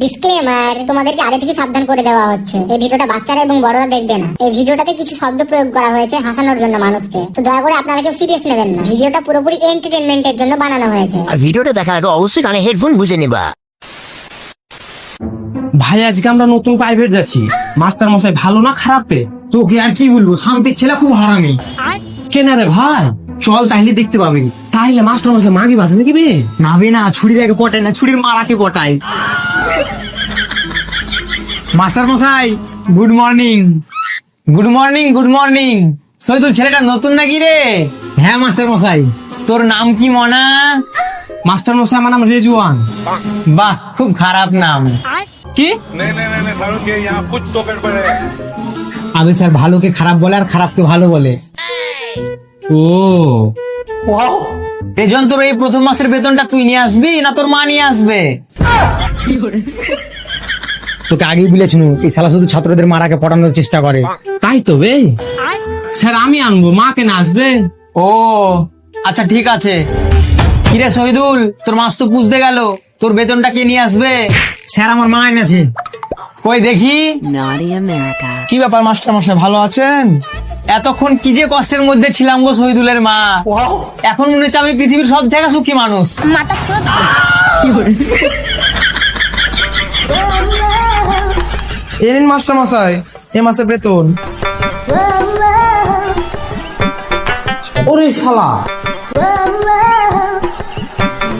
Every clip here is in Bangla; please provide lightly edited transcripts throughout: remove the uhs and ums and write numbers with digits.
ডিসক্লেমার, তোমাদেরকে আগে থেকে সাবধান করে দেওয়া হচ্ছে, এই ভিডিওটা বাচ্চারা এবং বড়রা দেখবে না। এই ভিডিওটাতে কিছু শব্দ প্রয়োগ করা হয়েছে হাসানোর জন্য মানুষকে, তো দয়া করে আপনারা কেউ সিরিয়াস নেবেন না। ভিডিওটা পুরোপুরি এন্টারটেইনমেন্টের জন্য বানানো হয়েছে। আর ভিডিওটা দেখার আগে অবশ্যই কানে হেডফোন বুঝে নিবা। ভাই আজকে আমরা নতুন প্রাইভেট যাচ্ছি, মাস্টার মশাই ভালো না খারাপ পে? তোকে আর কি বলবো, শান্তির ছেলে খুব হারামি। কেন রে ভাই? চল তাইলে দেখতে পাবি। তাইলে মাস্টার মশাই মাগি বাজে নাকি বে? নাবে না, ছুরির আগে পটায় না, ছুরির মারাকে পটায়। মাস্টার মশাই good morning. Good morning, good morning. Saidul ছেলেটা নতুন নাকি রে? হ্যাঁ মাস্টার মশাই। তোর নাম কি মনা? মাস্টার মশাই আমার নাম রেজওয়ান। বাহ, খুব খারাপ নাম। কি? नहीं सारुण के यहाँ कुछ तो गड़बड़ है। আবে স্যার ভালোকে খারাপ বলে আর খারাপকে ভালো বলে। ও রেজন, তোর এই প্রথম মাসের বেতনটা তুই নিয়ে আসবি না তোর মা নিয়ে আসবে? তোকে আগেই বলেছিল এই শালা শুধু ছাত্রদের মারাকে পটানোর চেষ্টা করে। তাই তো বে। স্যার আমি আনবো, মা কেন আসবে? ও আচ্ছা ঠিক আছে। কিরে শহীদুল, তোর মাস তো পুষতে গেল, তোর বেতনটা কে নিয়ে আসবে? স্যার আমার মা এনেছে। কই দেখি। কি ব্যাপার মাস্টার মশাই, ভালো আছেন? এতক্ষণ কি যে কষ্টের মধ্যে ছিলাম গো শহীদুলের মা, এখন মনে হচ্ছে আমি পৃথিবীর সব থেকে সুখী মানুষ। এ নিন মাস্টার মশাই এ মাসের বেতন। ওরে শালা,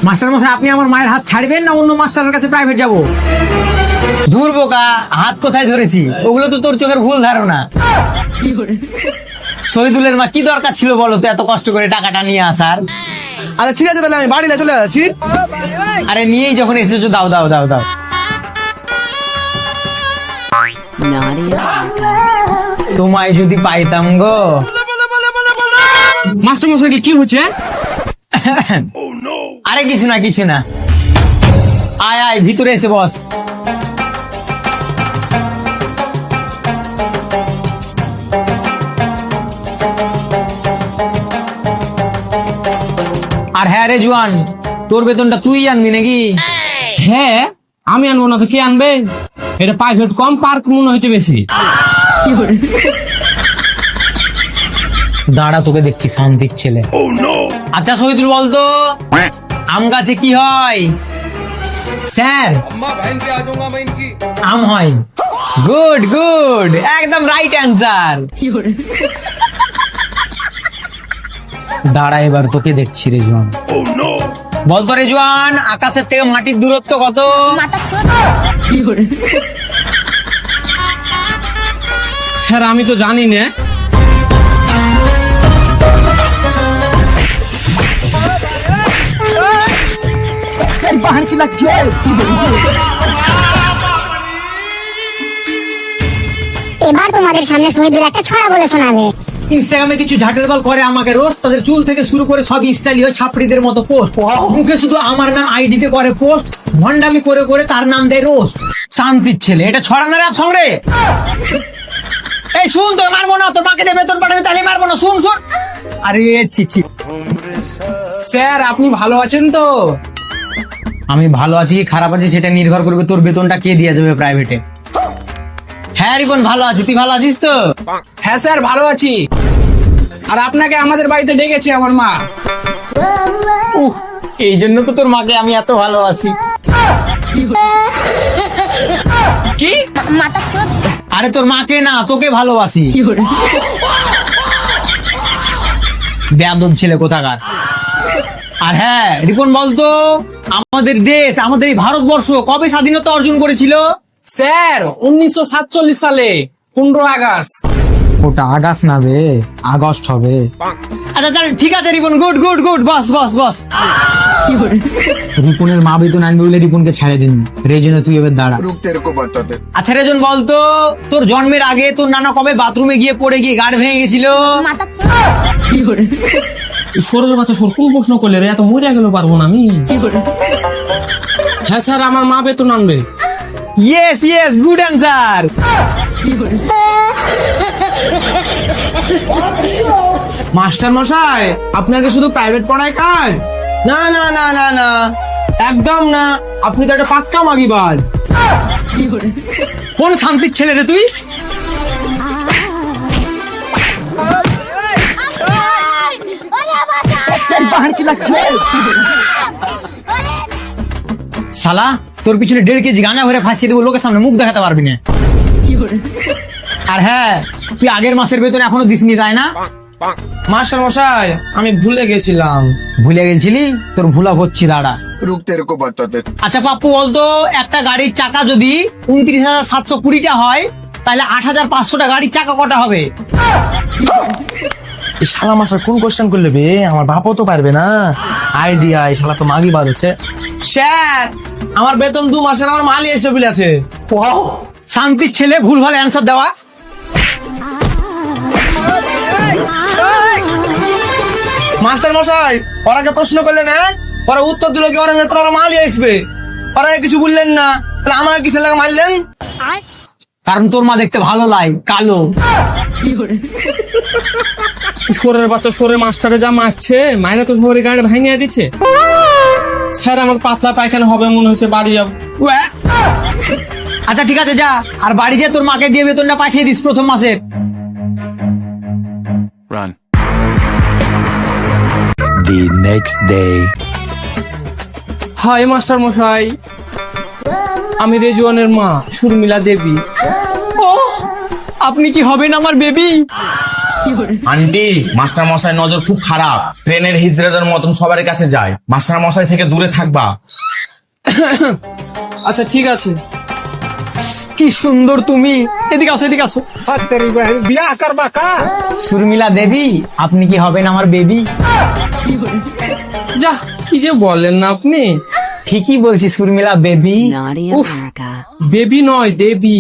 মাস্টার মশাই আপনি আমার মায়ের হাত ছাড়বেন না অন্য মাস্টারের কাছে প্রাইভেট যাব? দূর বোকা, হাত কোথায় ধরেছি? ওগুলো তো তোর চোখের ভুল ধারণা। শহীদুলের মা কি দরকার ছিল বলো তো এত কষ্ট করে টাকাটা নিয়ে আসার? আচ্ছা ঠিক আছে, তাহলে আমি বাড়ি চলে যাচ্ছি। আরে নিয়েই যখন এসেছো দাও দাও দাও দাও। তোমায় যদি পাইতাম গো। মাস্টার মশাই কি হচ্ছে? আরে কিছু না কিছু না, আয় আয় ভিতরে এসে বস। আর হ্যাঁ রে জুয়ান, তোর বেতনটা তুই আনবি নাকি? হ্যাঁ আমি আনবো না তো কে আনবে? এটা প্রাইভেট কম, পার্ক মনে হয়েছে বেশি। দাঁড়া তোকে দেখছি শান্তির ছেলে। আচ্ছা শহীদুল বলতো আম গাছে কি হয়? স্যার আম হয়। গুড গুড, একদম রাইট অ্যান্সার। দাঁড়া এবার তোকে দেখছি রেজওয়ান। বলতো রেজওয়ান, আকাশের থেকে মাটির দূরত্ব কত? স্যার আমি তো জানি না। এবার তোমাদের সামনে শহীদুল একটা ছড়া বলে শোনাবে। ইনস্টাগ্রামে কিছু ঝাটের বল করে আমাকে রোস্ট, তাদের চুল থেকে শুরু করে সব স্টাইল হয় ছাপড়িদের মতো পোস্ট। মুখে শুধু আমার নাম আইডিতে করে পোস্ট, ভন্ডামি করে করে তার নাম দেয় রোস্ট। শান্তির ছেলে, এটা ছড়ানোর অ্যাপ সঙ্গে। এই শুন, তোর মারবো না, তোর মাকে দিয়ে বেতন পাঠাবি তাহলে মারবো না। শুন শুন। আরে ছি। স্যার আপনি ভালো আছেন তো? আমি ভালো আছি কি খারাপ আছি সেটা নির্ভর করবে তোর বেতনটা কে দিয়ে যাবে প্রাইভেটে। হ্যাঁ রিপন ভালো আছি, তুই ভালো আছিস তো? হ্যাঁ স্যার ভালো আছি। আর আপনাকে আমাদের বাড়িতে ডেকেছে আমার মা। এই জন্য তো তোর মাকে আমি এত ভালোবাসি। কি? আরে তোর মাকে না, তোকে ভালোবাসি। বেয়াদব ছেলে কোথাকার। আর হ্যাঁ রিপন বলতো আমাদের দেশ, আমাদের এই ভারতবর্ষ কবে স্বাধীনতা অর্জন করেছিল? স্যার 1947 সালে 15 আগস্ট। ওটা আগস্ট না বে, আগস্ট হবে। আচ্ছা চল ঠিক আছে রিপন, গুড গুড গুড, বস বস বস। রিপনের মা বেতন আনবে বলে রিপনকে ছেড়ে দিন। রেজনে তুই এবার দাঁড়া। আচ্ছা রেজন বলতো তোর জন্মের আগে তোর নানা কবে বাথরুমে গিয়ে পড়ে গিয়ে গাড় ভেঙে গেছিল? সরল বাচ্চা সর, কোন প্রশ্ন করলে রে? এত মরে গেল পারবো না আমি। হ্যাঁ স্যার আমার মা বেতন আনবে। Yes yes, good answer. Master মশাই আপনাকে শুধু প্রাইভেট পড়ায় কাজ? না না না না না, একদম না, আপনি তো একটা পাক্কা মাগিবাজ। কোন শান্তির ছেলে রে তুই? শালা তোর পিছনে 1.5 কেজি গাঁজা ভরে ফাঁসিয়ে দেবো, লোকের সামনে মুখ দেখাতে পারবি না। আর হ্যাঁ, তুই আগের মাসের বেতন এখনো দিসনি তাই না? মাস্টার মশাই, আমি ভুলে গেছিলাম। ভুলে গেছিলি? তোর ভুলা হচ্ছি দাঁড়া। रुक तेरे को बताते। আচ্ছা পাপ্পু বলতো, একটা গাড়ির চাকা যদি 29,720টা হয়, তাহলে 8,500টা গাড়ির চাকা কটা হবে? এই শালা মাস্টার কোন কোশ্চেন করলে বে? আমার বাপও তো পারবে না। আইডিয়া, এই শালা তো মাগিবাজ আছে। স্যার, আমার বেতন 2 মাসের আমার মালই এসে বিল আছে। শান্তির ছেলে, ভুলভাল অ্যান্সার দেওয়া। মাস্টার মশাই, ওরাকে প্রশ্ন করলেন, হ্যাঁ ওরা উত্তর দিল কি ওরা বেতন ওরা মালই আসবে, ওরা কিছু বললেন না, তাহলে আমাকে কিসের লাগে মারলেন? কারণ তোর মা দেখতে ভালো লাই, কালো। সোরের বাচ্চা সোরের মাস্টারে যা মারছে, মাইনে তো সবারই গাড়ি ভাঙিয়ে দিচ্ছে। স্যার আমার পাতলা পায়খানা হবে মনে হচ্ছে, বাড়ি যাবো। আচ্ছা ঠিক আছে, যা আর বাড়ি যে তোর মাকে দিয়ে বেতনটা পাঠিয়ে দিস প্রথম মাসে। The next day. Hi master মশাই, আমি রেজওয়ানের মা সুরমিলা দেবী। ও, আপনি কি হবেন আমার বেবি? আন্টি, মাস্টার মশাই নজর খুব খারাপ, ট্রেনের হিজড়াদের মতন সবার কাছে যায়, মাস্টার মশাই থেকে দূরে থাকবা। আচ্ছা ঠিক আছে। কি সুন্দর তুমি, এদিকে আসো, এদিকে আসো। সুরমিলা দেবী, আপনি কি হবেন আমার বেবি? যা, কি যে বলেন না আপনি। ঠিকই বলছি সুরমিলা বেবি। উফ, বেবি নয় দেবী।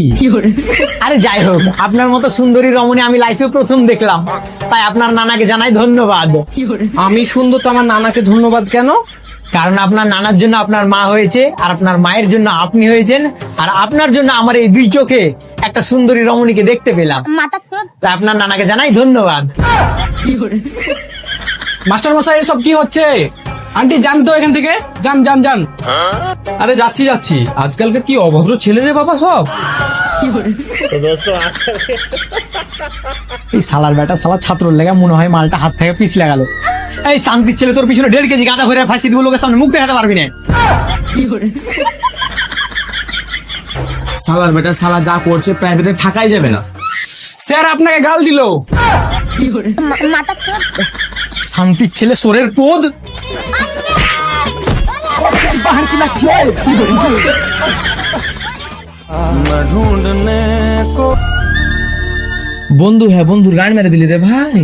আরে যাই হোক, আপনার মতো সুন্দরী রমণী আমি লাইফে প্রথম দেখলাম, তাই আপনার নানাকে জানাই ধন্যবাদ। আমি সুন্দর তো আমার নানাকে ধন্যবাদ কেন? কারণ আপনার নানার জন্য আপনার মা হয়েছে, আর আপনার মায়ের জন্য আপনি হয়েছেন, আর আপনার জন্য আমার এই 2 চোখে একটা সুন্দরী রমণীকে দেখতে পেলাম, তাই আপনার নানাকে জানাই ধন্যবাদ। মাস্টার মশাই, এসব কি হচ্ছে? আন্টি যান তো এখান থেকে, যান যান যান। আরে যাচ্ছি যাচ্ছি, আজকালকার কি অভদ্র ছেলে রে বাবা সব। এই শালার বেটা, শালা ছাত্রর লেগে মনে হয় মালটা হাত থেকে পিছলে গেল। এই শান্তির ছেলে, তোর পিছনে 1.5 কেজি গাঁজা ভরে ফাঁসি দিব, লোকের সামনে মুখ দেখাতে পারবি না। সালার বেটা, সালা যা করছে প্রাইভেটে থাকাই যাবে না। স্যার আপনাকে গাল দিল। শান্তির ছেলে, সোরের পোদ। বন্ধু, হ্যাঁ বন্ধুর গান মেরে দিলি রে ভাই।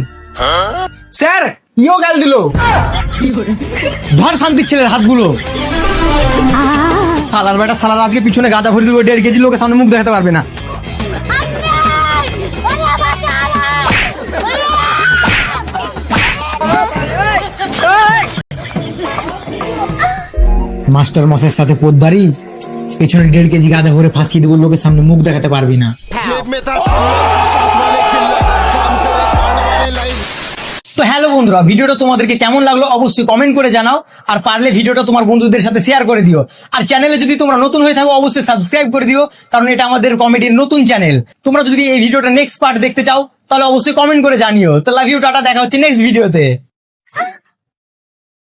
স্যার, ইও গাল দিল। ধর শান্তির ছেলের হাতগুলো। শালার বেটা, শালার আজকে পিছনে গাঁজা ভরে দিব, 1.5 কেজি, লোকের সামনে মুখ দেখাতে পারবে না। মাস্টার মশাইয়ের সাথে পোদ্দারি, পেছনে 1.5 কেজি গাঁজা ভরে ফাঁসিয়ে দেবো, লোকের সামনে মুখ দেখাতে পারবি না। তো হ্যালো বন্ধুরা, ভিডিওটা তোমাদেরকে কেমন লাগলো অবশ্যই কমেন্ট করে জানাও, আর পারলে ভিডিওটা তোমার বন্ধুদের সাথে শেয়ার করে দিও। আর চ্যানেলে যদি তোমরা নতুন হয়ে থাকো অবশ্যই সাবস্ক্রাইব করে দিও, কারণ এটা আমাদের কমেডির নতুন চ্যানেল। তোমরা যদি এই ভিডিওটা নেক্সট পার্ট দেখতে চাও তাহলে অবশ্যই কমেন্ট করে জানিও। তো লাভ ইউ, টাটা, দেখা হচ্ছে নেক্সট ভিডিওতে।